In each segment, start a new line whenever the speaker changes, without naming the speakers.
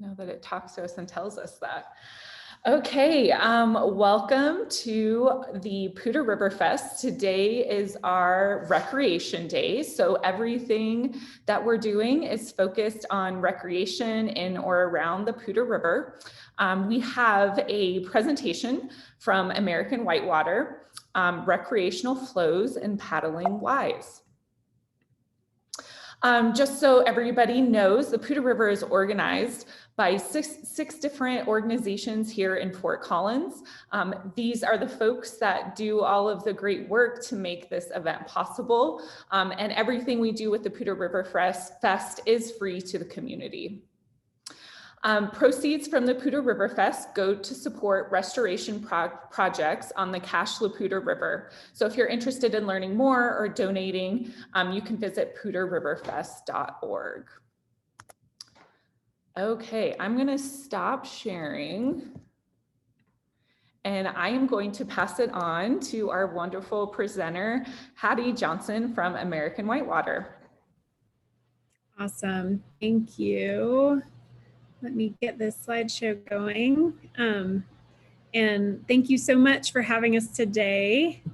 know that it talks to us and tells us that. Okay, welcome to the Poudre River Fest. Today is our recreation day. So everything that we're doing is focused on recreation in or around the Poudre River. We have a presentation from American Whitewater, Recreational Flows and Paddling Wise. Just so everybody knows, the Poudre River is organized by six different organizations here in Fort Collins. These are the folks that do all of the great work to make this event possible. And everything we do with the Poudre River Fest is free to the community. Proceeds from the Poudre River Fest go to support restoration projects on the Cache-la Poudre River. So if you're interested in learning more or donating, you can visit poudreriverfest.org. Okay, I'm gonna stop sharing and I am going to pass it on to our wonderful presenter, Hattie Johnson from American Whitewater.
Awesome, thank you. Let me get this slideshow going. And thank you so much for having us today.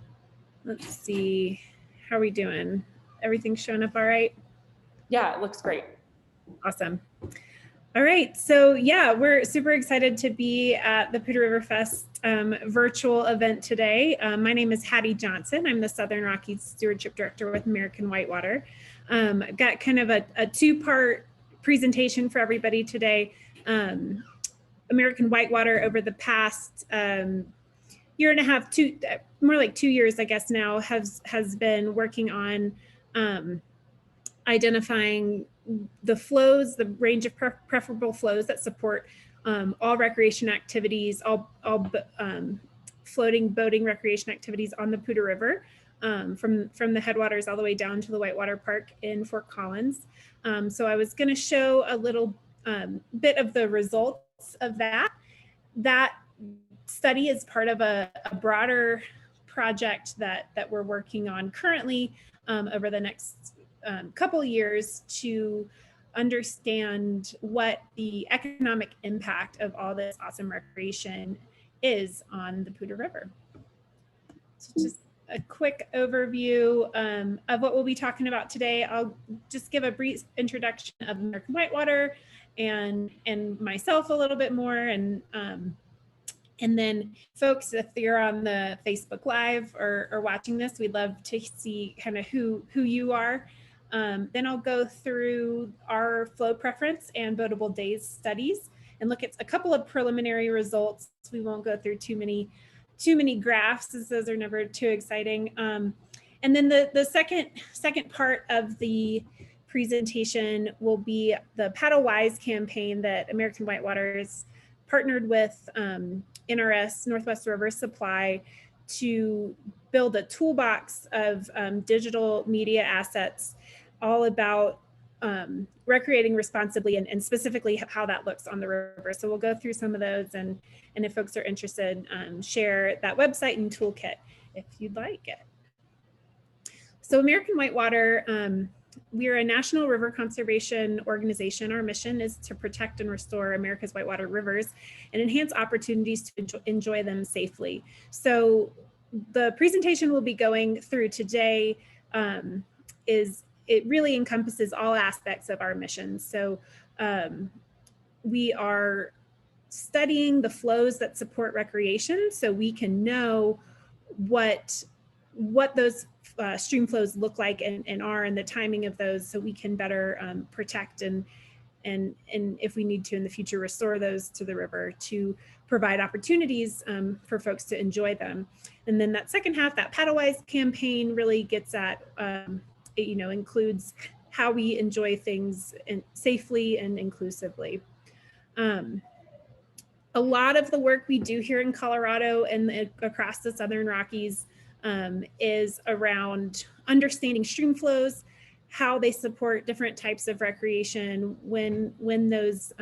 Let's see, how are we doing? Everything showing up all right?
Yeah, it looks great.
Awesome. All right, so yeah, we're super excited to be at the Poudre River Fest virtual event today. My name is Hattie Johnson. I'm the Southern Rockies Stewardship Director with American Whitewater. Got kind of a two-part presentation for everybody today. American Whitewater over the past year and a half, more like 2 years, I guess now, has been working on identifying the flows, the range of preferable flows that support all recreation activities, all floating boating recreation activities on the Poudre River, from the headwaters all the way down to the Whitewater Park in Fort Collins. So I was going to show a little bit of the results of that. That study is part of a broader project that we're working on currently over the next couple years to understand what the economic impact of all this awesome recreation is on the Poudre River. So just a quick overview of what we'll be talking about today. I'll just give a brief introduction of American Whitewater and myself a little bit more, and then folks, if you're on the Facebook Live or watching this, we'd love to see kind of who you are. Then I'll go through our flow preference and Boatable days studies and look at a couple of preliminary results. We won't go through too many graphs, as those are never too exciting. And then the second part of the presentation will be the Paddle Wise campaign that American Whitewater has partnered with NRS, Northwest River Supply, to build a toolbox of digital media assets all about recreating responsibly and specifically how that looks on the river. So we'll go through some of those, and if folks are interested, share that website and toolkit if you'd like it. So American Whitewater, we are a national river conservation organization. Our mission is to protect and restore America's whitewater rivers and enhance opportunities to enjoy them safely. So the presentation we'll be going through today it really encompasses all aspects of our mission. So we are studying the flows that support recreation so we can know what those stream flows look like and are, and the timing of those, so we can better protect and if we need to in the future, restore those to the river to provide opportunities for folks to enjoy them. And then that second half, that Paddlewise campaign, really gets at includes how we enjoy things safely and inclusively. A lot of the work we do here in Colorado and across the Southern Rockies is around understanding stream flows, how they support different types of recreation, when those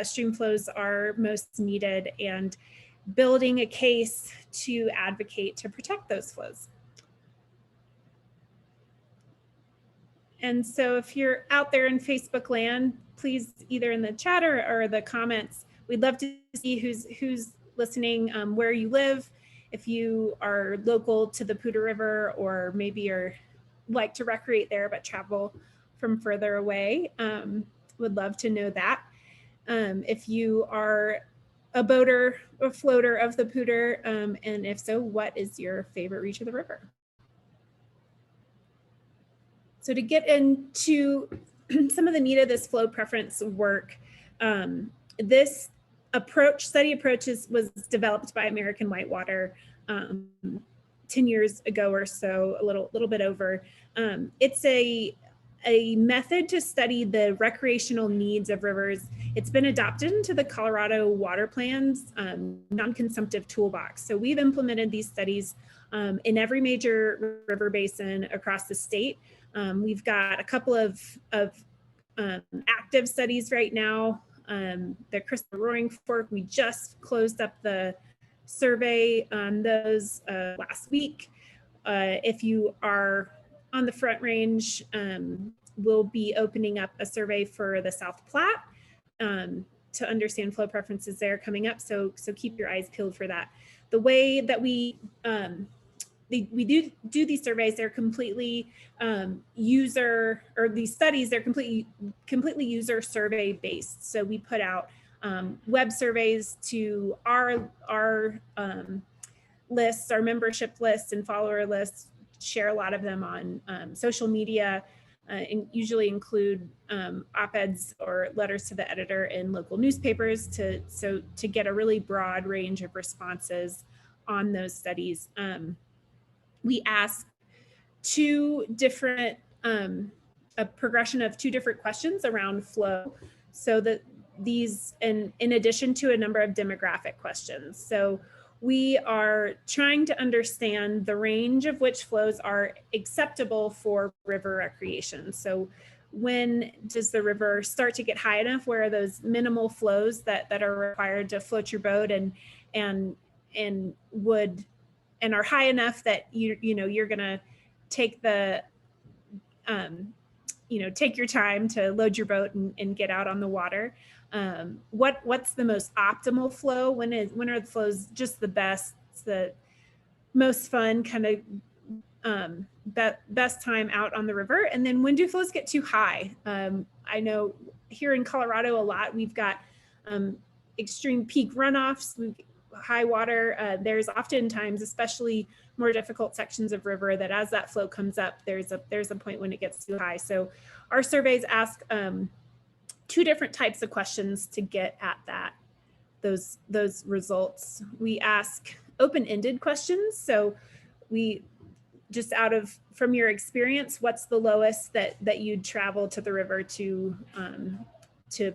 stream flows are most needed, and building a case to advocate to protect those flows. And so if you're out there in Facebook land, please either in the chat or the comments, we'd love to see who's listening, where you live, if you are local to the Poudre River, or maybe are like to recreate there but travel from further away. Would love to know that. If you are a boater or floater of the Poudre, and if so, what is your favorite reach of the river? So to get into some of the meat of this flow preference work, this study approach was developed by American Whitewater 10 years ago or so, a little bit over. It's a method to study the recreational needs of rivers. It's been adopted into the Colorado Water Plan's non-consumptive toolbox. So we've implemented these studies in every major river basin across the state. We've got a couple of active studies right now. The Crystal Roaring Fork, we just closed up the survey on those last week. If you are on the Front Range, we'll be opening up a survey for the South Platte to understand flow preferences there coming up. So keep your eyes peeled for that. The way that we do these surveys, they're completely these studies, they're completely user survey based. So we put out web surveys to our lists, our membership lists and follower lists, share a lot of them on social media, and usually include op-eds or letters to the editor in local newspapers to get a really broad range of responses on those studies. We ask a progression of 2 different questions around flow, so that these, in addition to a number of demographic questions. So we are trying to understand the range of which flows are acceptable for river recreation. So when does the river start to get high enough? Where are those minimal flows that are required to float your boat and are high enough that you're gonna take take your time to load your boat and get out on the water. What's the most optimal flow? When are the flows just the best? It's the most fun kind of best time out on the river. And then when do flows get too high? I know here in Colorado a lot, we've got extreme peak runoffs, high water. There's oftentimes, especially more difficult sections of river, that as that flow comes up, there's a point when it gets too high. So our surveys ask 2 different types of questions to get at those results. We ask open-ended questions. So we just from your experience, what's the lowest that you'd travel to the river to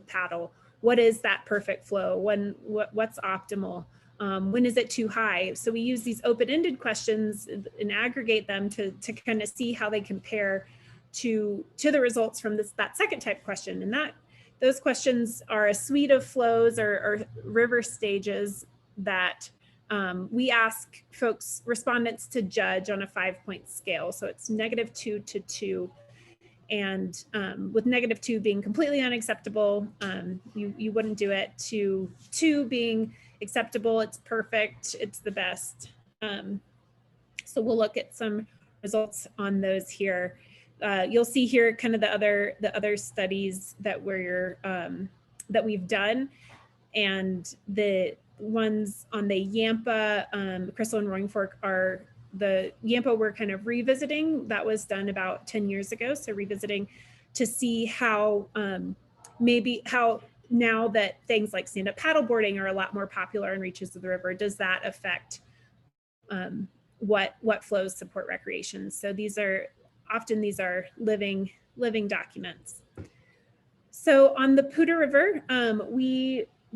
paddle? What is that perfect flow? What's optimal? When is it too high? So we use these open-ended questions and aggregate them to kind of see how they compare to the results from that second type question. And those questions are a suite of flows or river stages that we ask respondents to judge on a 5-point scale. So it's -2 to 2. And with -2 being completely unacceptable, you wouldn't do it, to 2 being acceptable, it's perfect, it's the best. So we'll look at some results on those here. You'll see here kind of the other studies that we've done, and the ones on the Yampa, Crystal and Roaring Fork are the Yampa we're kind of revisiting. That was done about 10 years ago. So revisiting to see how how now that things like stand-up paddleboarding are a lot more popular in reaches of the river, does that affect what flows support recreation? So these are living documents. So on the Poudre River,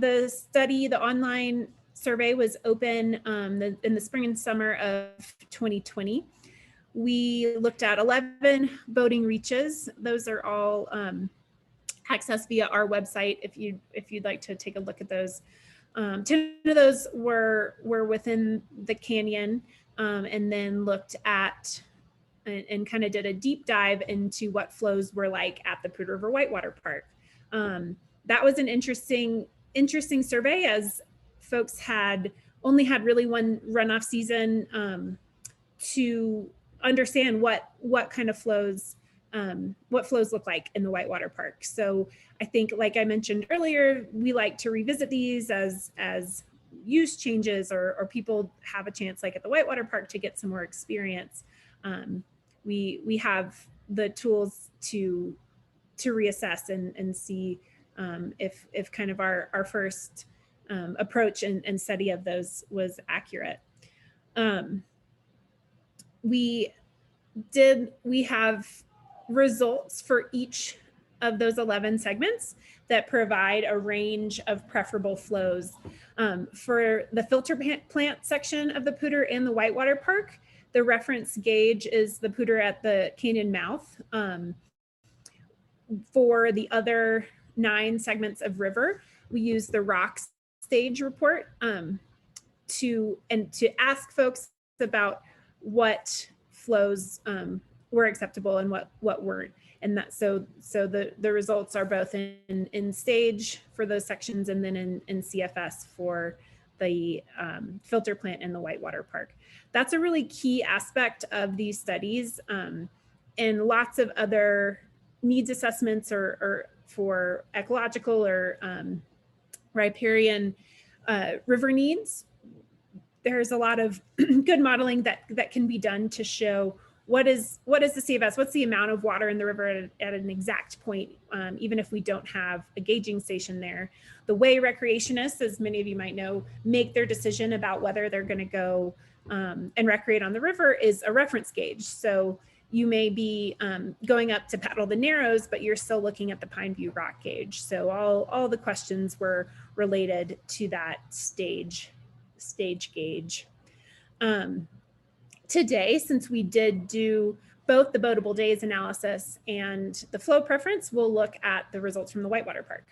the online survey was open in the spring and summer of 2020. We looked at 11 boating reaches. Those are all accessed via our website if you'd like to take a look at those. 10 of those were within the canyon, and then looked at and kind of did a deep dive into what flows were like at the Poudre River Whitewater Park. That was an interesting survey, as folks had only had really one runoff season to understand what kind of flows, what flows look like in the Whitewater Park. So I think, like I mentioned earlier, we like to revisit these as use changes or people have a chance, like at the Whitewater Park, to get some more experience. We have the tools to reassess and see if kind of our first approach and study of those was accurate. We have results for each of those 11 segments that provide a range of preferable flows. For the filter plant section of the Poudre and the Whitewater Park, the reference gauge is the Poudre at the canyon mouth. For the other 9 segments of river, we use the ROCKS stage report to ask folks about what flows were acceptable and what weren't. And that so the results are both in stage for those sections and then in CFS for the filter plant in the Whitewater Park. That's a really key aspect of these studies, and lots of other needs assessments or for ecological or riparian river needs. There's a lot of good modeling that can be done to show what is the CFS, what's the amount of water in the river at an exact point, even if we don't have a gauging station there. The way recreationists, as many of you might know, make their decision about whether they're going to go and recreate on the river is a reference gauge. So you may be going up to paddle the Narrows, but you're still looking at the Pine View Rock gauge. So all the questions were related to that stage gauge. Today, since we did do both the Boatable days analysis and the flow preference, we'll look at the results from the Whitewater Park.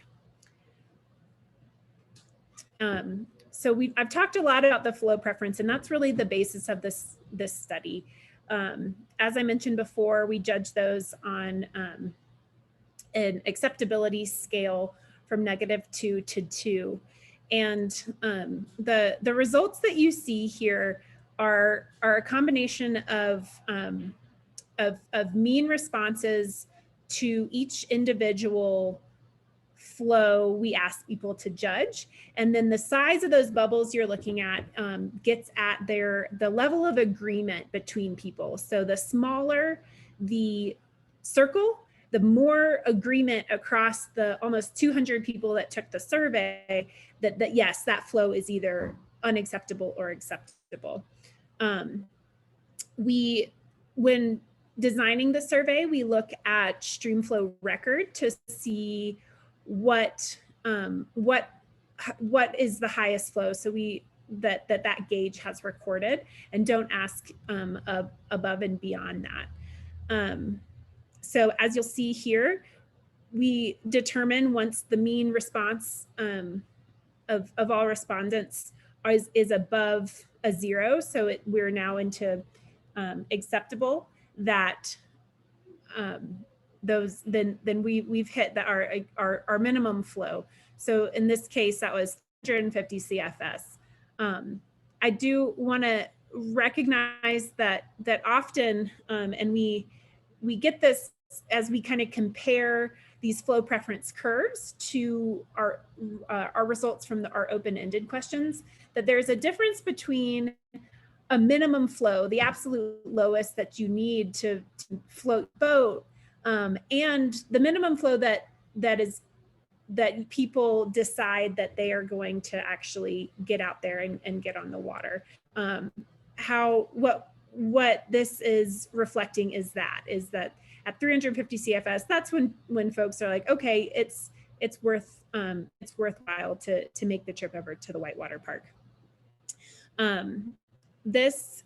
So I've talked a lot about the flow preference, and that's really the basis of this study. As I mentioned before, we judge those on an acceptability scale from -2 to 2. And the results that you see here are a combination of mean responses to each individual flow we ask people to judge, and then the size of those bubbles you're looking at gets at the level of agreement between people. So the smaller the circle, the more agreement across the almost 200 people that took the survey that yes, that flow is either unacceptable or acceptable. When designing the survey, we look at stream flow record to see what is the highest flow, so that gauge has recorded, and don't ask above and beyond that. So as you'll see here, we determine once the mean response of all respondents is above a 0, so we're now into acceptable, that then we've hit our minimum flow. So in this case, that was 150 CFS. I do want to recognize that often, and we get this as we kind of compare these flow preference curves to our results from our open-ended questions, that there's a difference between a minimum flow, the absolute lowest that you need to float boat, and the minimum flow that people decide that they are going to actually get out there and get on the water. What this is reflecting is that at 350 CFS, that's when folks are like, okay, it's worthwhile to make the trip over to the Whitewater Park. This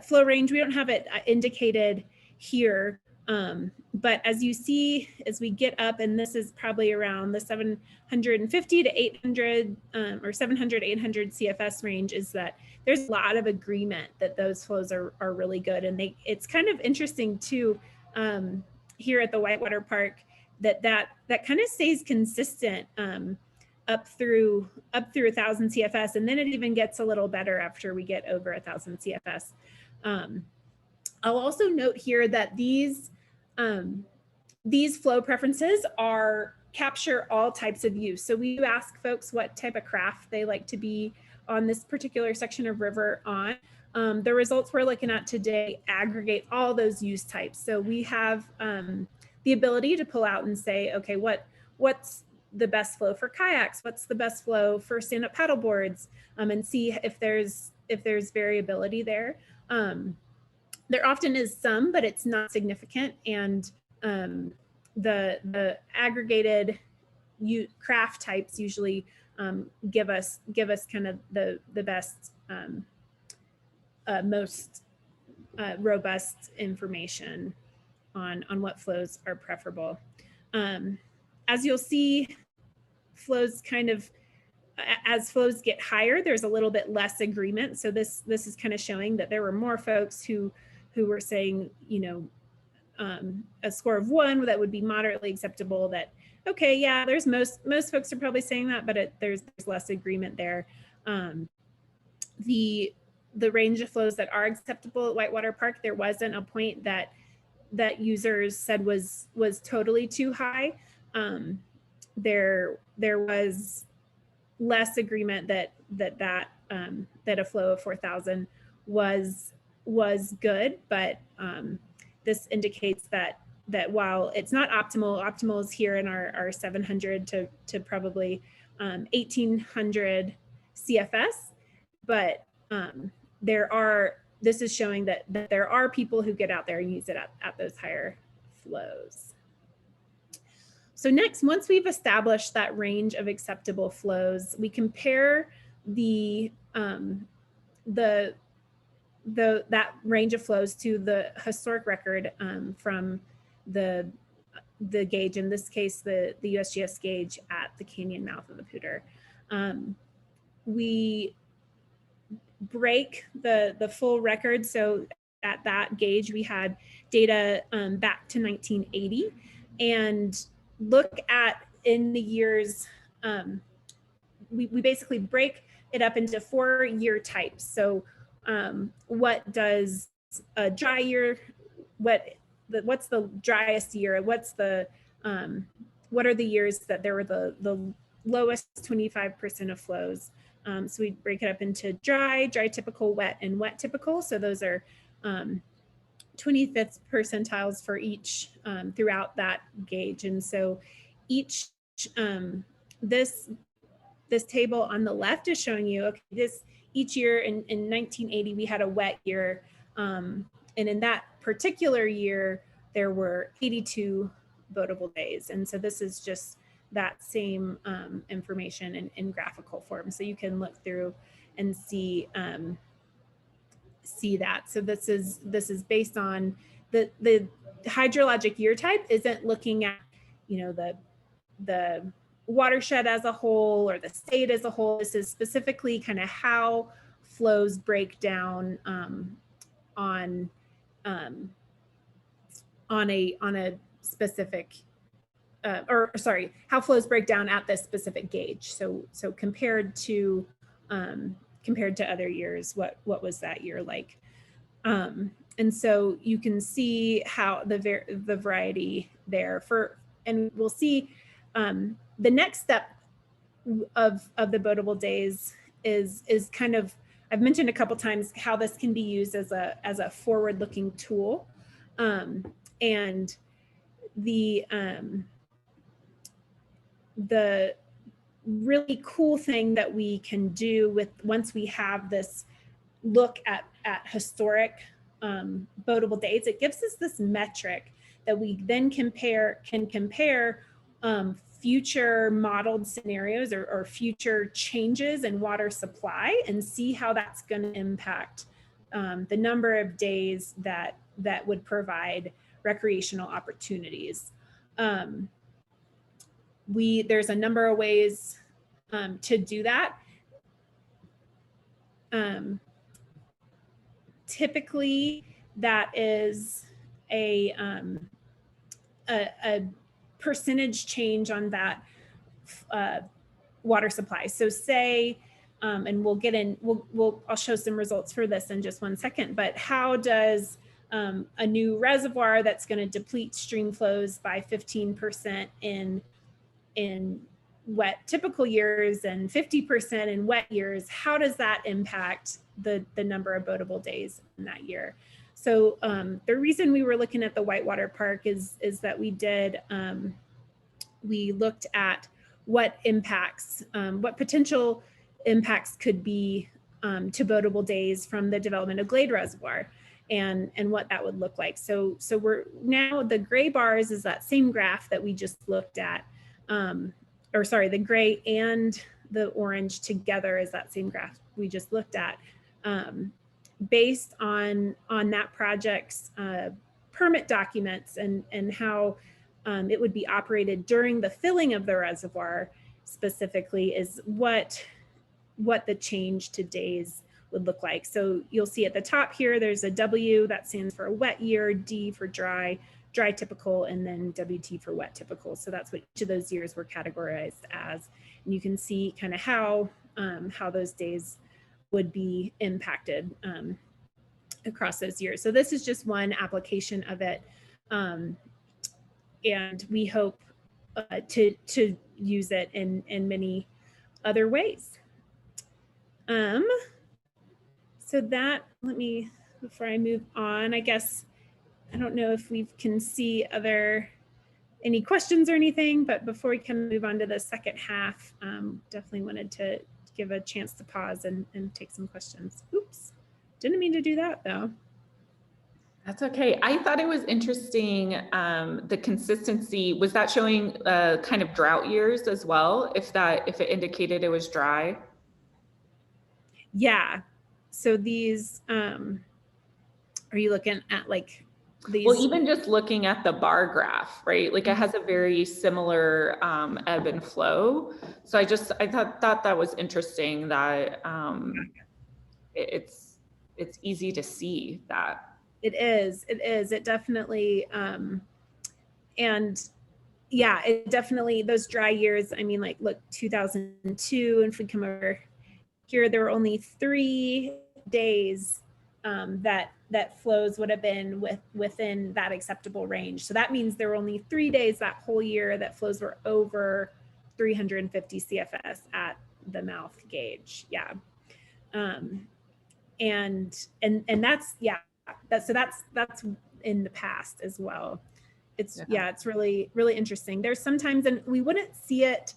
flow range, we don't have it indicated here, But as you see, as we get up, and this is probably around the 750 to 800 or 700, 800 CFS range, is that there's a lot of agreement that those flows are really good. And it's kind of interesting too, here at the Whitewater Park, that kind of stays consistent up through 1,000 CFS. And then it even gets a little better after we get over 1,000 CFS. I'll also note here that these flow preferences capture all types of use. So we ask folks what type of craft they like to be on this particular section of river on. The results we're looking at today aggregate all those use types. So we have the ability to pull out and say, okay, what's the best flow for kayaks? What's the best flow for stand-up paddle boards? And see if there's variability there. There often is some, but it's not significant. And the aggregated craft types usually give us kind of the best, most robust information on what flows are preferable. As you'll see, flows kind of, as flows get higher, there's a little bit less agreement. So this is kind of showing that there were more folks who were saying, you know, a score of 1 that would be moderately acceptable. That, okay, yeah, there's most folks are probably saying that, but there's less agreement there. The range of flows that are acceptable at Whitewater Park, there wasn't a point that users said was totally too high. There was less agreement that a flow of 4,000 was good, but this indicates that while it's not optimal is here in our 700 to probably 1,800 CFS, but this is showing that there are people who get out there and use it at those higher flows. So next, once we've established that range of acceptable flows, we compare that range of flows to the historic record from the gauge, in this case, the USGS gauge at the canyon mouth of the Poudre. We break the full record. So at that gauge, we had data back to 1980, and look at in the years, we basically break it up into 4 year types. So what does a dry year, what's the driest year? What are the years that there were the lowest 25% of flows? So we break it up into dry typical, wet, and wet typical. So those are 25th percentiles for each throughout that gauge. And so each, this table on the left is showing you, okay, each year in 1980, we had a wet year. And in that particular year, there were 82 boatable days. And so this is just that same information in graphical form. So you can look through and see that. So this is based on the hydrologic year type isn't looking at, you know, the watershed as a whole or the state as a whole. This is specifically kind of how flows break down on a specific how flows break down at this specific gauge. So compared to other years, what was that year like? And so you can see how the variety there and we'll see the next step of the boatable days is kind of, I've mentioned a couple times how this can be used as a forward-looking tool, and the really cool thing that we can do once we have this look at historic boatable days, it gives us this metric that we then can compare future modeled scenarios or future changes in water supply and see how that's going to impact the number of days that would provide recreational opportunities. There's a number of ways to do that. Typically, that is a percentage change on that water supply. So say, and I'll show some results for this in just one second, but how does a new reservoir that's going to deplete stream flows by 15% in wet typical years and 50% in wet years, how does that impact the number of boatable days in that year? So the reason we were looking at the Whitewater Park is that we looked at what impacts, what potential impacts could be to boatable days from the development of Glade Reservoir, and what that would look like. So we're now, the gray bars is that same graph that we just looked at, or sorry, the gray and the orange together is that same graph we just looked at, based on that project's permit documents and how it would be operated during the filling of the reservoir specifically, is what the change to days would look like. So you'll see at the top here, there's a W that stands for a wet year, D for dry typical, and then WT for wet typical. So that's what each of those years were categorized as. And you can see kind of how those days would be impacted across those years. So this is just one application of it. And we hope to use it in many other ways. So that, before I move on, I guess, I don't know if we can see any questions or anything, but before we can move on to the second half, definitely wanted to give a chance to pause and take some questions. Oops, didn't mean to do that though.
That's okay. I thought it was interesting, the consistency. Was that showing kind of drought years as well, if it indicated it was dry?
Yeah. So these, are you looking at like these?
Well, even just looking at the bar graph, right? Like it has a very similar ebb and flow. So I thought that was interesting that it's easy to see that.
It is. It definitely, and yeah, it definitely, those dry years, I mean, like, look, 2002, and if we come over here, there were only 3 days that flows would have been within that acceptable range. So that means there were only 3 days that whole year that flows were over 350 CFS at the mouth gauge. Yeah. And that's, yeah, that's in the past as well. It's, yeah, it's really, really interesting. There's sometimes, and we wouldn't see it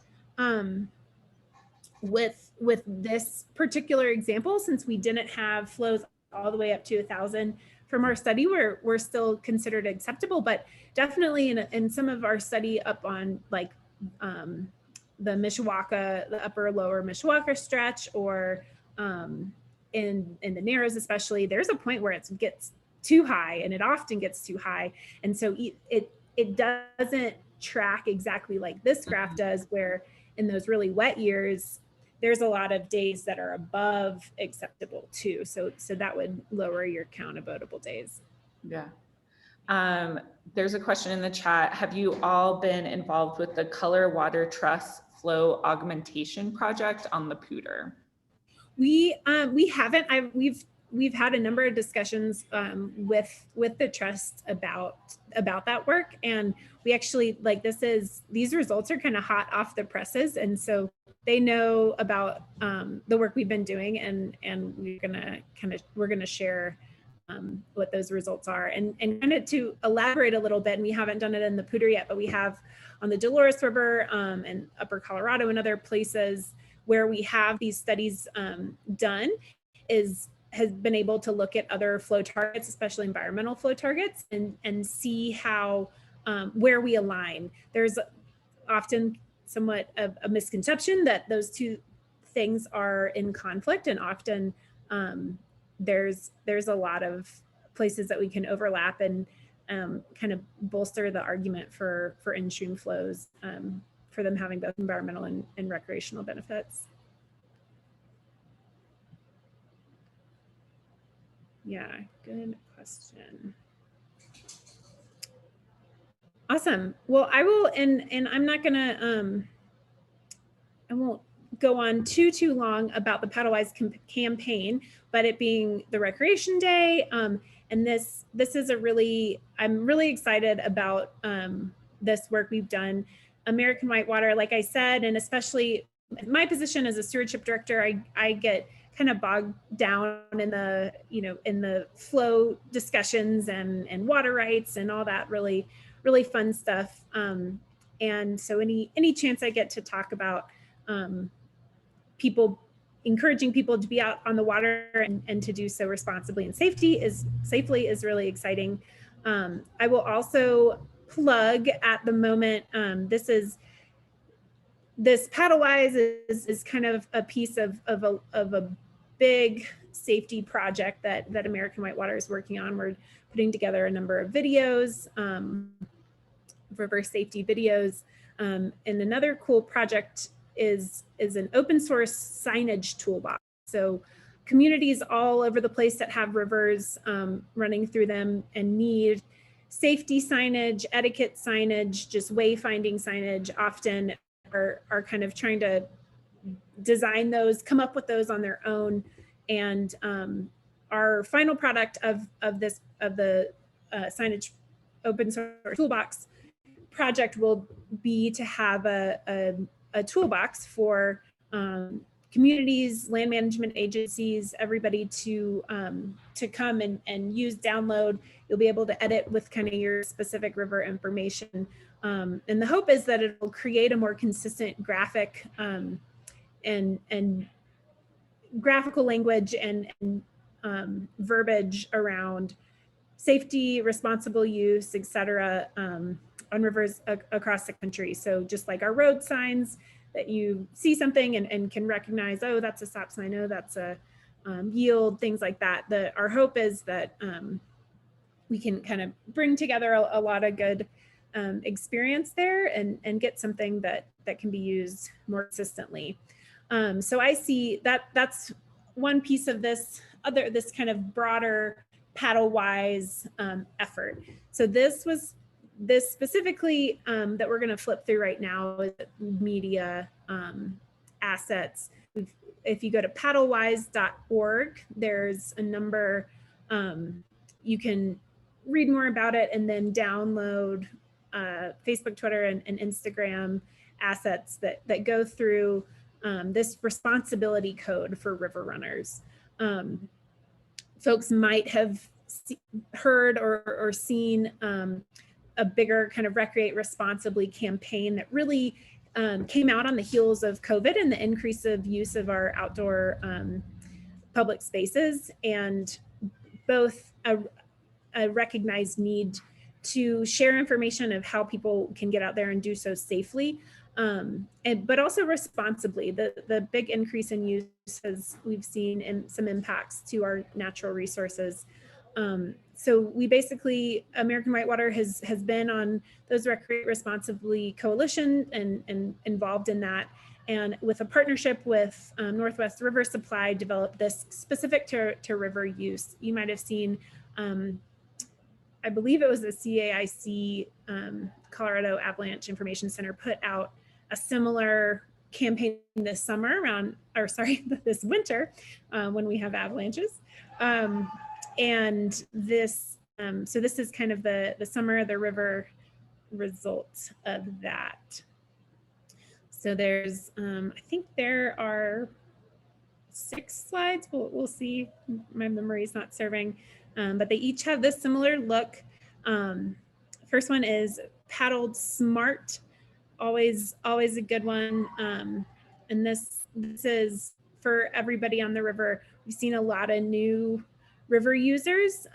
with this particular example, since we didn't have flows all the way up to 1,000 from our study, we're still considered acceptable, but definitely in some of our study up on like the Mishawaka, the upper lower Mishawaka stretch, or in the Narrows especially, there's a point where it gets too high, and it often gets too high. And so it doesn't track exactly like this graph does, where in those really wet years, there's a lot of days that are above acceptable too. So that would lower your count of boatable days.
Yeah. There's a question in the chat. Have you all been involved with the Color Water Truss Flow Augmentation Project on the Poudre?
We haven't. We've had a number of discussions with the trust about that work, and we actually, like, these results are kind of hot off the presses, and so they know about the work we've been doing, and we're gonna share what those results are, and kind of to elaborate a little bit. And we haven't done it in the Poudre yet, but we have on the Dolores River and Upper Colorado and other places where we have these studies done, has been able to look at other flow targets, especially environmental flow targets, and see how where we align. There's often somewhat of a misconception that those two things are in conflict, and often there's a lot of places that we can overlap, and kind of bolster the argument for in-stream flows, for them having both environmental and recreational benefits. Yeah, good question. Awesome. Well, I will, and I'm not gonna, I won't go on too long about the Paddlewise campaign, but it being the Recreation Day, and this is a really, I'm really excited about this work we've done. American Whitewater, like I said, and especially my position as a stewardship director, I get kind of bogged down in the, in the flow discussions and water rights and all that really fun stuff. And so any chance I get to talk about people, encouraging people to be out on the water and to do so responsibly and safely is really exciting. I will also plug at the moment, this Paddlewise is kind of a piece of a big safety project that American Whitewater is working on. We're putting together a number of videos, river safety videos. And another cool project is an open source signage toolbox. So communities all over the place that have rivers running through them and need safety signage, etiquette signage, just wayfinding signage, often are kind of trying to design those, come up with those on their own. And our final product of the signage open source toolbox project will be to have a toolbox for communities, land management agencies, everybody to come and use, download. You'll be able to edit with kind of your specific river information. And the hope is that it will create a more consistent graphic and graphical language and verbiage around safety, responsible use, et cetera, on rivers across the country. So just like our road signs, that you see something and can recognize, oh, that's a stop sign, oh, that's a yield, things like that. Our hope is that we can kind of bring together a lot of good experience there and get something that can be used more consistently. So I see that's one piece of this kind of broader Paddlewise effort. So this specifically that we're going to flip through right now is media assets. If you go to paddlewise.org, there's a number, you can read more about it and then download Facebook, Twitter, and Instagram assets that go through this responsibility code for river runners. Folks might have heard or seen a bigger kind of Recreate Responsibly campaign that really came out on the heels of COVID and the increase of use of our outdoor public spaces, and both a recognized need to share information of how people can get out there and do so safely, but also responsibly. The big increase in use we've seen in some impacts to our natural resources. So we basically, American Whitewater has been on those Recreate Responsibly coalition and involved in that. And with a partnership with Northwest River Supply, developed this specific to river use. You might have seen, I believe it was the CAIC Colorado Avalanche Information Center put out a similar campaign this winter when we have avalanches. And this, so this is kind of the summer of the river result of that. So there's, I think there are 6 slides. We'll see. My memory is not serving, but they each have this similar look. First one is paddled smart, always a good one. And this is for everybody on the river. We've seen a lot of new river users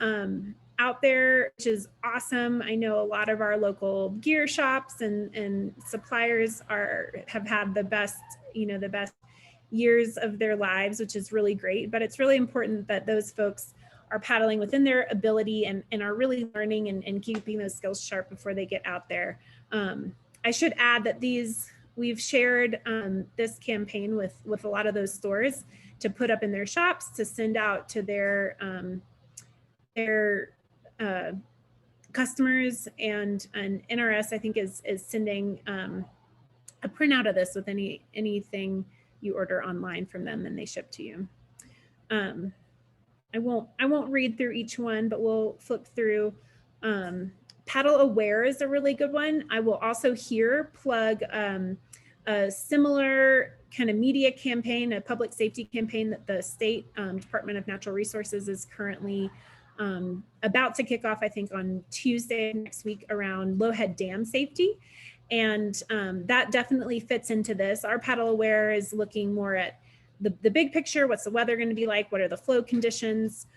out there, which is awesome. I know a lot of our local gear shops and suppliers have had the best years of their lives, which is really great. But it's really important that those folks are paddling within their ability and are really learning and keeping those skills sharp before they get out there. I should add that we've shared this campaign with a lot of those stores to put up in their shops, to send out to their customers, and NRS, I think, is sending a printout of this with anything you order online from them and they ship to you. I won't read through each one, but we'll flip through. Paddle Aware is a really good one. I will also here plug a similar kind of media campaign, a public safety campaign that the state Department of Natural Resources is currently about to kick off, I think, on Tuesday next week, around Lowhead Dam safety. And that definitely fits into this. Our Paddle Aware is looking more at the big picture. What's the weather going to be like? What are the flow conditions?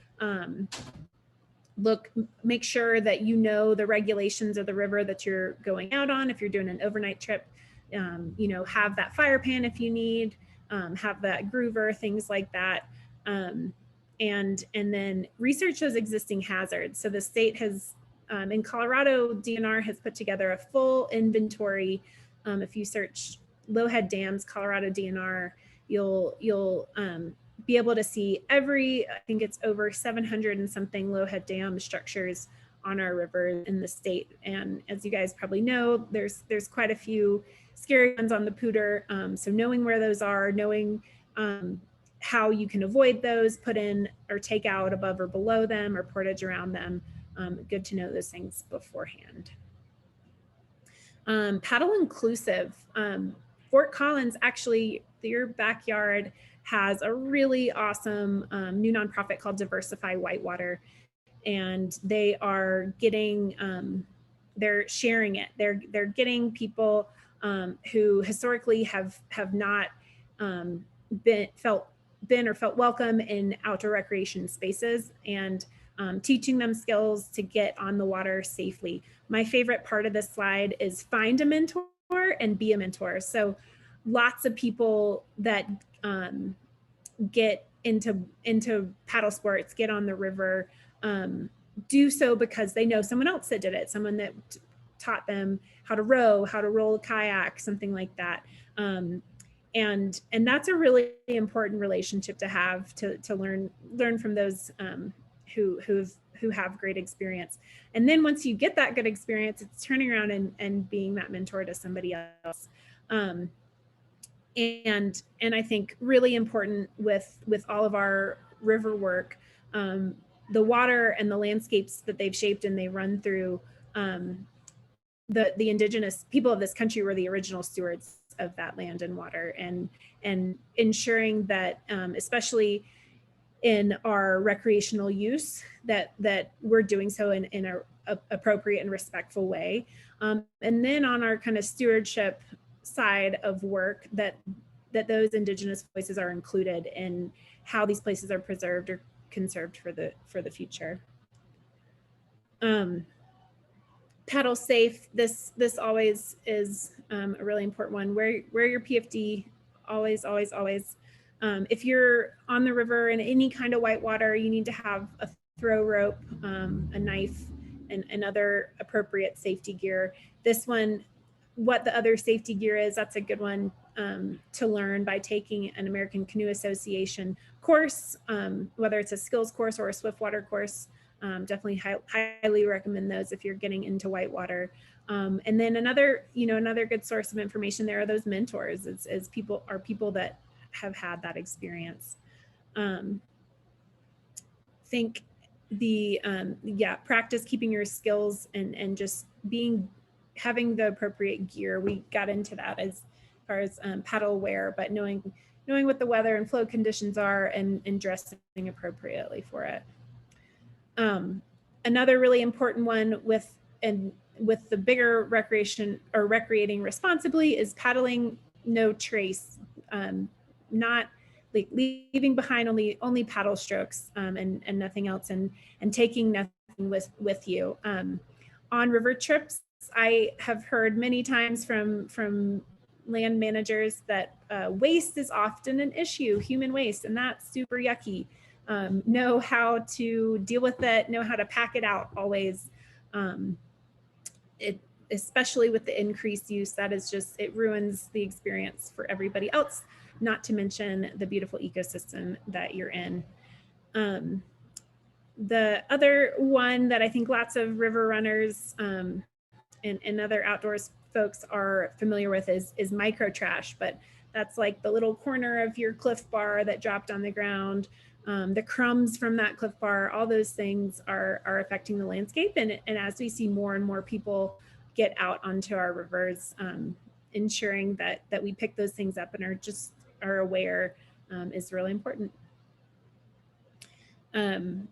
Make sure that you know the regulations of the river that you're going out on. If you're doing an overnight trip, have that fire pan if you need, have that groover, things like that. And then research those existing hazards. So the state has, in Colorado, DNR has put together a full inventory. If you search Lowhead Dams, Colorado DNR, you'll be able to see I think it's over 700 and something Lowhead Dam structures on our river in the state. And as you guys probably know, there's quite a few scary ones on the Poudre. So knowing where those are, knowing how you can avoid those, put in or take out above or below them or portage around them. Good to know those things beforehand. Paddle inclusive. Fort Collins, actually, your backyard has a really awesome new nonprofit called Diversify Whitewater, and they are getting, they're sharing it. They're getting people who historically have not felt welcome in outdoor recreation spaces, and teaching them skills to get on the water safely. My favorite part of this slide is find a mentor and be a mentor. So lots of people that get into paddle sports, get on the river, do so because they know someone else that did it, someone that taught them how to row, how to roll a kayak, something like that. And that's a really important relationship to have, to learn from those who have great experience. And then once you get that good experience, it's turning around and being that mentor to somebody else. And I think really important with all of our river work, the water and the landscapes that they've shaped and they run through, the indigenous people of this country were the original stewards of that land and water, and ensuring that, especially in our recreational use, that we're doing so in a appropriate and respectful way. And then on our kind of stewardship side of work, that those indigenous voices are included in how these places are preserved or conserved for the future. Paddle safe. This always is a really important one. Wear your PFD, always. If you're on the river in any kind of whitewater, you need to have a throw rope, a knife, and other appropriate safety gear. This one, what the other safety gear is, that's a good one to learn by taking an American Canoe Association course, whether it's a skills course or a swiftwater course. Definitely highly recommend those if you're getting into whitewater. And then another good source of information there are those mentors, as people that have had that experience. Think practice keeping your skills and just having the appropriate gear. We got into that as far as paddle wear, but knowing what the weather and flow conditions are and dressing appropriately for it. Another really important one with the bigger recreation or recreating responsibly is paddling no trace, not like leaving behind only paddle strokes and nothing else, and taking nothing with you. On river trips, I have heard many times from land managers that waste is often an issue, human waste, and that's super yucky. know how to deal with it, know how to pack it out always. Especially with the increased use, that is just, it ruins the experience for everybody else, not to mention the beautiful ecosystem that you're in. The other one that I think lots of river runners and other outdoors folks are familiar with is micro trash, but that's like the little corner of your Cliff Bar that dropped on the ground, the crumbs from that Cliff Bar, all those things are affecting the landscape. And as we see more and more people get out onto our rivers, ensuring that we pick those things up and are aware is really important. And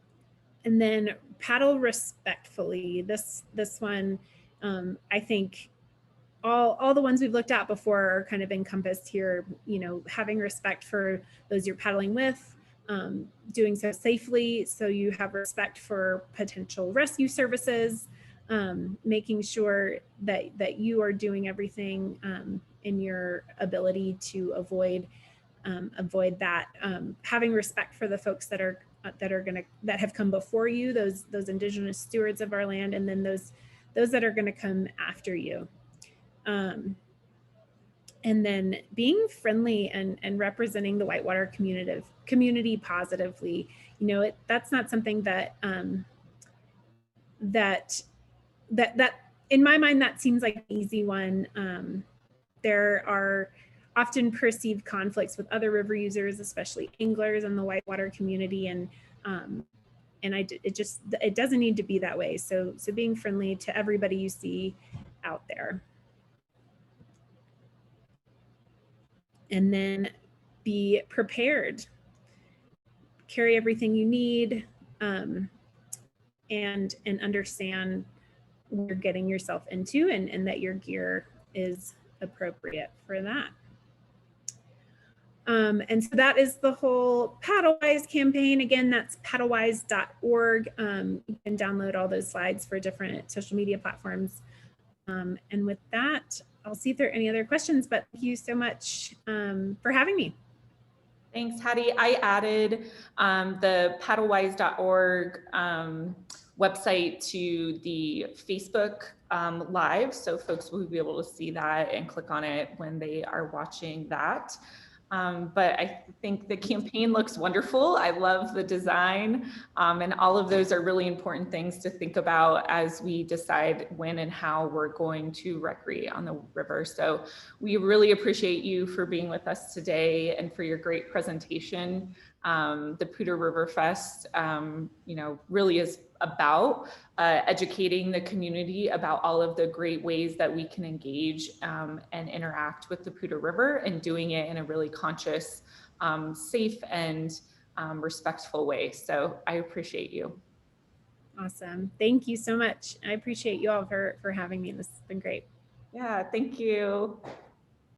then paddle respectfully. This one, I think all the ones we've looked at before are kind of encompassed here. You know, having respect for those you're paddling with, doing so safely, so you have respect for potential rescue services, making sure that you are doing everything in your ability to avoid that, having respect for the folks that have come before you, those indigenous stewards of our land, and then those that are going to come after you. And then being friendly and representing the whitewater community positively. You know, that's not something that that in my mind, that seems like an easy one. There are often perceived conflicts with other river users, especially anglers in the whitewater community, and it doesn't need to be that way. So being friendly to everybody you see out there. And then be prepared. Carry everything you need, and understand what you're getting yourself into, and that your gear is appropriate for that. And so that is the whole PaddleWise campaign. Again, that's paddlewise.org. You can download all those slides for different social media platforms. And with that, I'll see if there are any other questions, but thank you so much for having me.
Thanks, Hattie. I added the paddlewise.org website to the Facebook Live, so folks will be able to see that and click on it when they are watching that. But I think the campaign looks wonderful. I love the design, and all of those are really important things to think about as we decide when and how we're going to recreate on the river. So we really appreciate you for being with us today and for your great presentation. The Poudre River Fest, you know, really is about educating the community about all of the great ways that we can engage and interact with the Poudre River, and doing it in a really conscious, safe, and respectful way. So I appreciate you.
Awesome. Thank you so much. I appreciate you all for having me. This has been great.
Yeah, thank you.